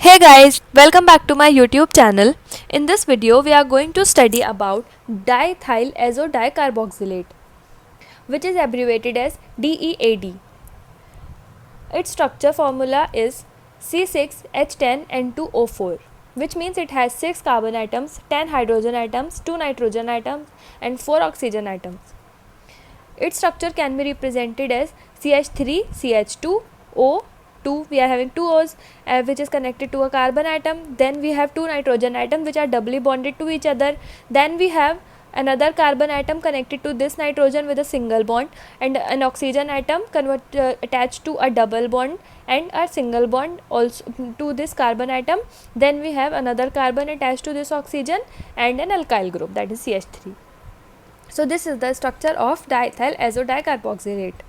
Hey guys, welcome back to my YouTube channel. In this video, we are going to study about diethyl azo-dicarboxylate, which is abbreviated as DEAD. Its structure formula is C6H10N2O4, which means it has 6 carbon atoms, 10 hydrogen atoms, 2 nitrogen atoms, and 4 oxygen atoms. Its structure can be represented as CH3, CH2, O. 2, we are having 2 O's which is connected to a carbon atom. Then we have 2 nitrogen atoms which are doubly bonded to each other. Then we have another carbon atom connected to this nitrogen with a single bond, and an oxygen atom attached to a double bond and a single bond also to this carbon atom. Then we have another carbon attached to this oxygen and an alkyl group, that is CH3. So this is the structure of diethyl azo-dicarboxylate.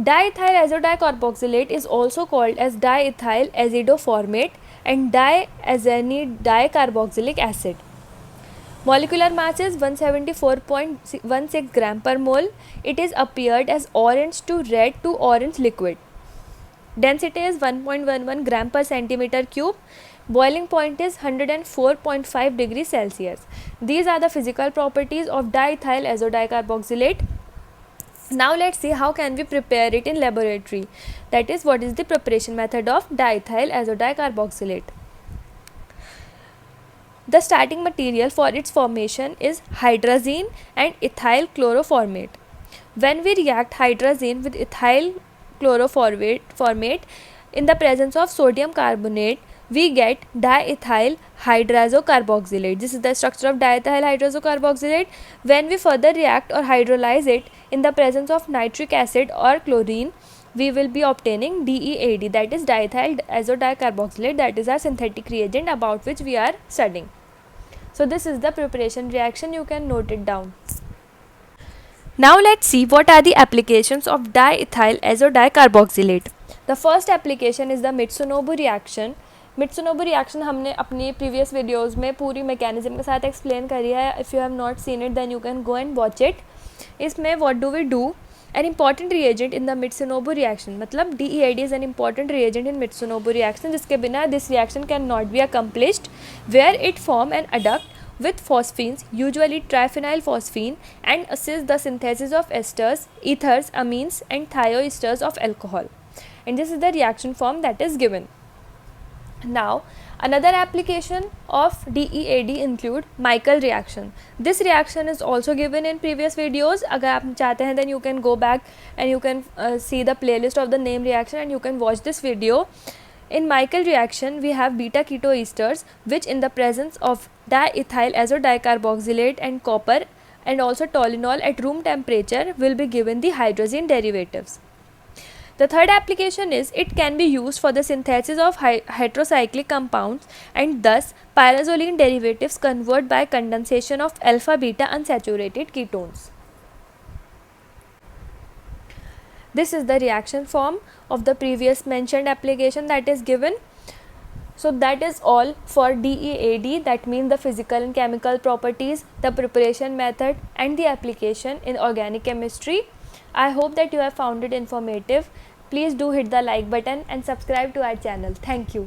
Diethyl azo-dicarboxylate is also called as diethyl azidoformate and diazene dicarboxylic acid. Molecular mass is 174.16 gram per mole. It is appeared as orange to red to orange liquid. Density is 1.11 gram per centimeter cube. Boiling point is 104.5 degrees Celsius. These are the physical properties of diethyl azo-dicarboxylate. Now let's see how can we prepare it in laboratory. That is, what is the preparation method of diethyl azo-dicarboxylate. The starting material for its formation is hydrazine and ethyl chloroformate. When we react hydrazine with ethyl chloroformate in the presence of sodium carbonate, we get diethyl hydrazocarboxylate. This is the structure of diethyl hydrazocarboxylate. When we further react or hydrolyze it in the presence of nitric acid or chlorine, we will be obtaining DEAD, that is diethyl azo-dicarboxylate. That is our synthetic reagent about which we are studying. So this is the preparation reaction. You can note it down. Now let's see what are the applications of diethyl azo-dicarboxylate. The first application is the Mitsunobu reaction. Mitsunobu reaction हमने अपनी previous videos में पूरी mechanism के साथ explain करी है. If you have not seen it then you can go and watch it. इसमें what do we do, an important reagent in the Mitsunobu reaction, मतलब DEAD is an important reagent in Mitsunobu reaction, जिसके बिना this reaction can not be accomplished, where it form an adduct with phosphines, usually triphenyl phosphine, and assist the synthesis of esters, ethers, amines, and thioesters of alcohol. And this is the reaction form that is given. Now, another application of DEAD include Michael reaction. This reaction is also given in previous videos. अगर आप चाहते हैं then you can go back and you can see the playlist of the name reaction and you can watch this video. In Michael reaction, we have beta ketoesters which in the presence of diethyl azo-dicarboxylate and copper and also toluenol at room temperature will be given the hydrazine derivatives. The third application is it can be used for the synthesis of heterocyclic compounds, and thus pyrazolene derivatives convert by condensation of alpha beta unsaturated ketones. This is the reaction form of the previous mentioned application that is given. So that is all for DEAD, that means the physical and chemical properties, the preparation method, and the application in organic chemistry. I hope that you have found it informative. Please do hit the like button and subscribe to our channel. Thank you.